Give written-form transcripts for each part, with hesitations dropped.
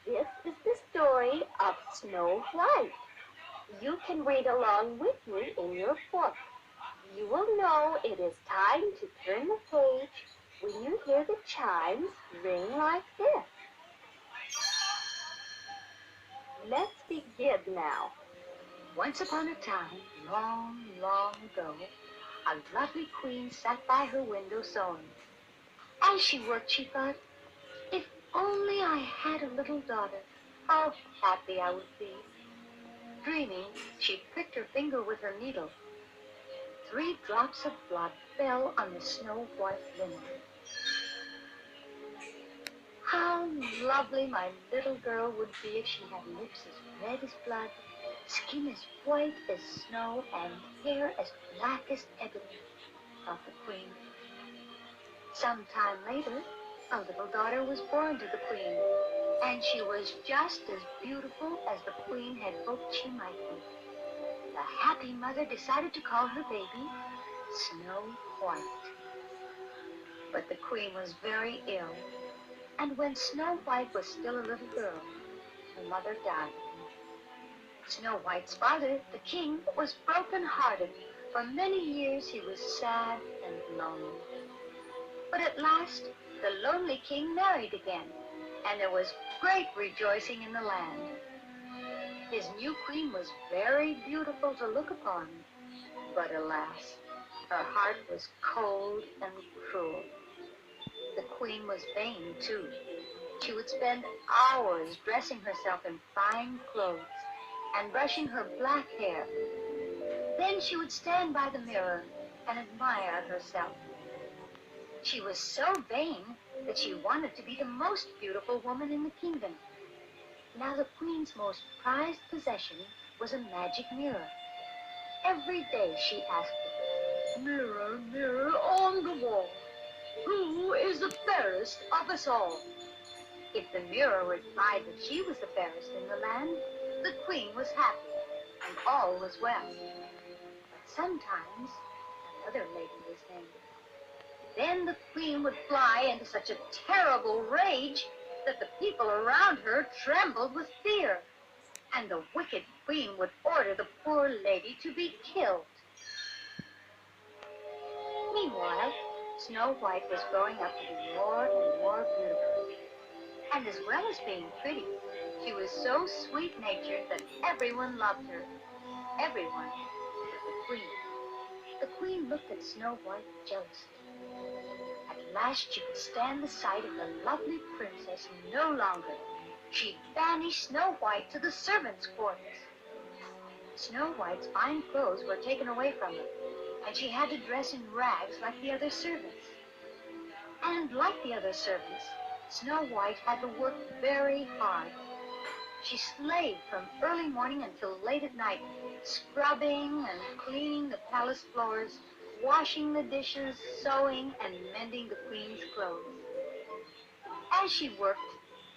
This is the story of Snow White. You can read along with me in your book. You will know it is time to turn the page when you hear the chimes ring like this. Let's begin now. Once upon a time, long, long ago, a lovely queen sat by her window sewing. As she worked, she thought, if only I had a little daughter, how happy I would be. Dreaming, she pricked her finger with her needle. 3 drops of blood fell on the snow-white linen. How lovely my little girl would be if she had lips as red as blood, skin as white as snow, and hair as black as ebony, thought the queen. Some time later, a little daughter was born to the queen, and she was just as beautiful as the queen had hoped she might be. The happy mother decided to call her baby Snow White. But the queen was very ill, and when Snow White was still a little girl, her mother died. Snow White's father, the king, was broken-hearted. For many years he was sad and lonely. But at last, the lonely king married again, and there was great rejoicing in the land. His new queen was very beautiful to look upon, but alas, her heart was cold and cruel. The queen was vain, too. She would spend hours dressing herself in fine clothes and brushing her black hair. Then she would stand by the mirror and admire herself. She was so vain that she wanted to be the most beautiful woman in the kingdom. Now the queen's most prized possession was a magic mirror. Every day she asked it, "Mirror, mirror on the wall, who is the fairest of us all?" If the mirror replied that she was the fairest in the land, the queen was happy, and all was well. But sometimes another lady was named. Then the queen would fly into such a terrible rage that the people around her trembled with fear, and the wicked queen would order the poor lady to be killed. Meanwhile, Snow White was growing up to be more and more beautiful. And as well as being pretty, she was so sweet-natured that everyone loved her. Everyone but the queen. The queen looked at Snow White jealously. At last she could stand the sight of the lovely princess no longer. She banished Snow White to the servants' quarters. Snow White's fine clothes were taken away from her, and she had to dress in rags like the other servants. And like the other servants, Snow White had to work very hard. She slaved from early morning until late at night, scrubbing and cleaning the palace floors, washing the dishes, sewing, and mending the queen's clothes. As she worked,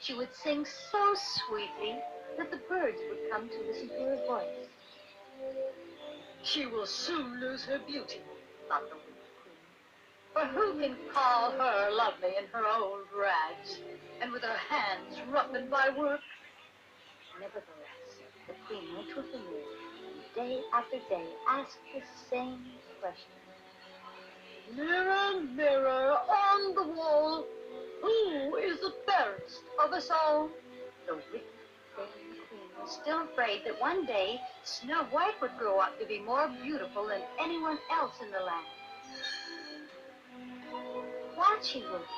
she would sing so sweetly that the birds would come to listen to her voice. "She will soon lose her beauty," thought the wicked queen. "For who can call her lovely in her old rags, and with her hands roughened by work?" Nevertheless, the queen went to the mirror, and day after day asked the same question. "Mirror, mirror on the wall, who is the fairest of us all?" The wicked queen was still afraid that one day Snow White would grow up to be more beautiful than anyone else in the land. While she worked,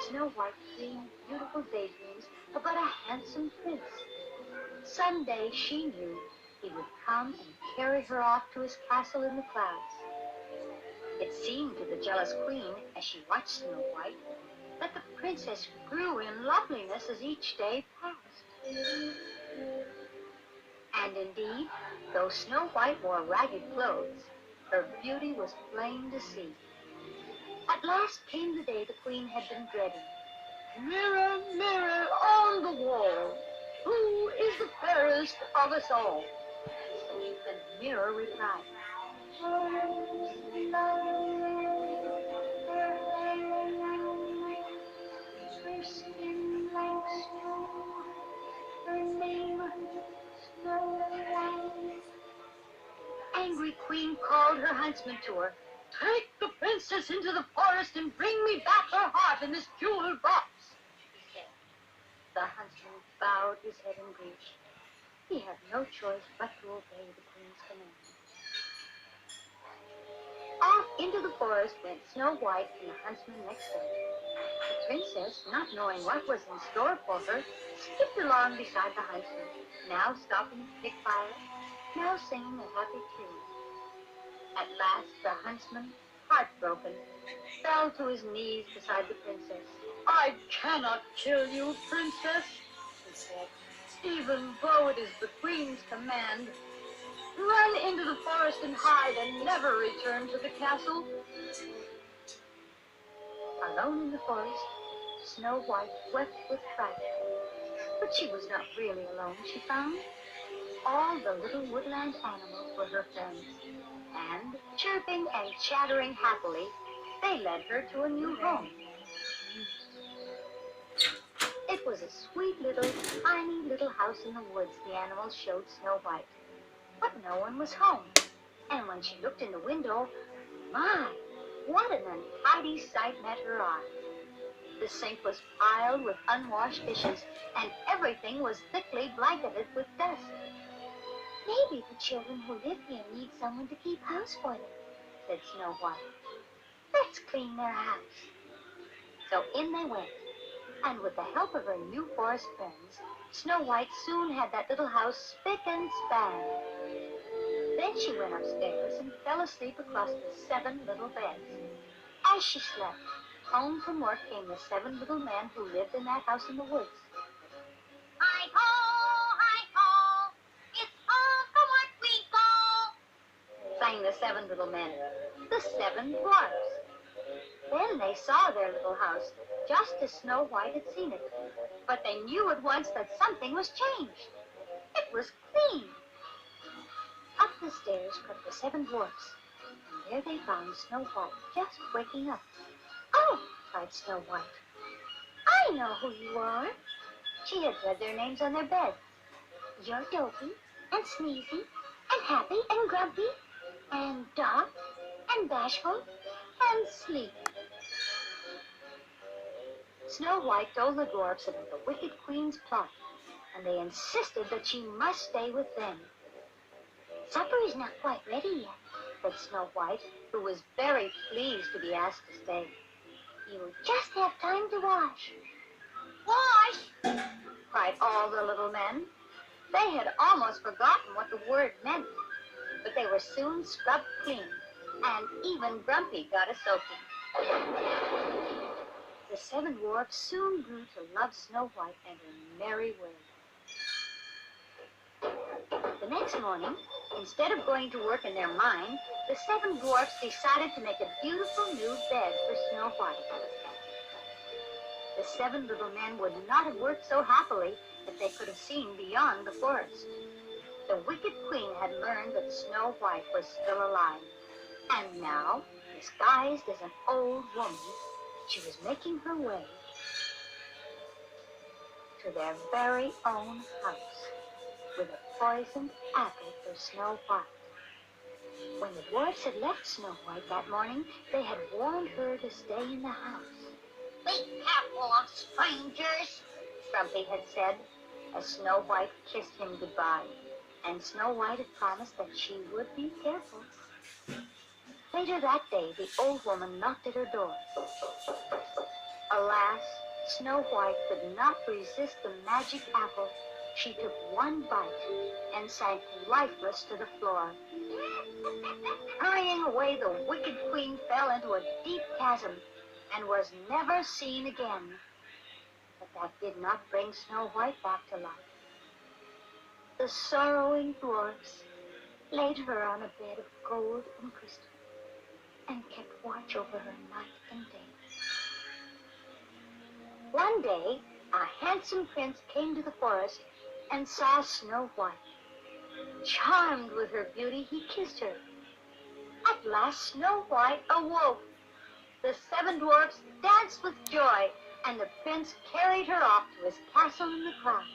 Snow White dreamed beautiful daydreams about a handsome prince. Someday she knew he would come and carry her off to his castle in the clouds. It seemed to the jealous queen, as she watched Snow White, that the princess grew in loveliness as each day passed. And indeed, though Snow White wore ragged clothes, her beauty was plain to see. At last came the day the queen had been dreading. "Mirror, mirror on the wall, who is the fairest of us all?" And the mirror replied, "Her skin like snow, huntsman to her, "Take the princess into the forest and bring me back her heart in this jeweled box," he said. The huntsman bowed his head in grief. He had no choice but to obey the queen's command. Off into the forest went Snow White and the huntsman next day. The princess, not knowing what was in store for her, skipped along beside the huntsman, now stopping to pick fire, now singing a happy tune. At last the huntsman, heartbroken, fell to his knees beside the princess. "I cannot kill you, princess," he said, "even though it is the queen's command. Run into the forest and hide and never return to the castle." Alone in the forest, Snow White wept with fright. But she was not really alone, she found. All the little woodland animals were her friends, and, chirping and chattering happily, they led her to a new home. It was a sweet little, tiny little house in the woods the animals showed Snow White. But no one was home, and when she looked in the window, my, what an untidy sight met her eye. The sink was piled with unwashed dishes, and everything was thickly blanketed with dust. "Maybe the children who live here need someone to keep house for them," said Snow White. "Let's clean their house." So in they went, and with the help of her new forest friends, Snow White soon had that little house spick and span. Then she went upstairs and fell asleep across the 7 little beds. As she slept, home from work came the 7 little men who lived in that house in the woods. Hi-ho, it's home from work we go, sang the 7 little men, the 7 dwarfs. Then they saw their little house, just as Snow White had seen it. But they knew at once that something was changed. It was clean. Up the stairs crept the 7 dwarfs, and there they found Snow White just waking up. "Oh," cried Snow White, "I know who you are." She had read their names on their bed. "You're Dopey, and Sneezy, and Happy, and Grumpy, and Dark, and Bashful, and Sleep." Snow White told the dwarfs about the wicked queen's plot, and they insisted that she must stay with them. "Supper is not quite ready yet," said Snow White, who was very pleased to be asked to stay. "You will just have time to wash." "Wash!" cried all the little men. They had almost forgotten what the word meant, but they were soon scrubbed clean, and even Grumpy got a soaking. The 7 dwarfs soon grew to love Snow White and her merry way. The next morning, instead of going to work in their mine, the 7 dwarfs decided to make a beautiful new bed for Snow White. The 7 little men would not have worked so happily if they could have seen beyond the forest. The wicked queen had learned that Snow White was still alive, and now, disguised as an old woman, she was making her way to their very own house with a poisoned apple for Snow White. When the dwarfs had left Snow White that morning, they had warned her to stay in the house. "Be careful of strangers," Grumpy had said, as Snow White kissed him goodbye, and Snow White had promised that she would be careful. Later that day, the old woman knocked at her door. Alas, Snow White could not resist the magic apple. She took one bite and sank lifeless to the floor. Hurrying away, the wicked queen fell into a deep chasm and was never seen again. But that did not bring Snow White back to life. The sorrowing dwarfs laid her on a bed of gold and crystal and kept watch over her night and day. One day, a handsome prince came to the forest and saw Snow White. Charmed with her beauty, he kissed her. At last, Snow White awoke. The 7 dwarfs danced with joy, and the prince carried her off to his castle in the clouds.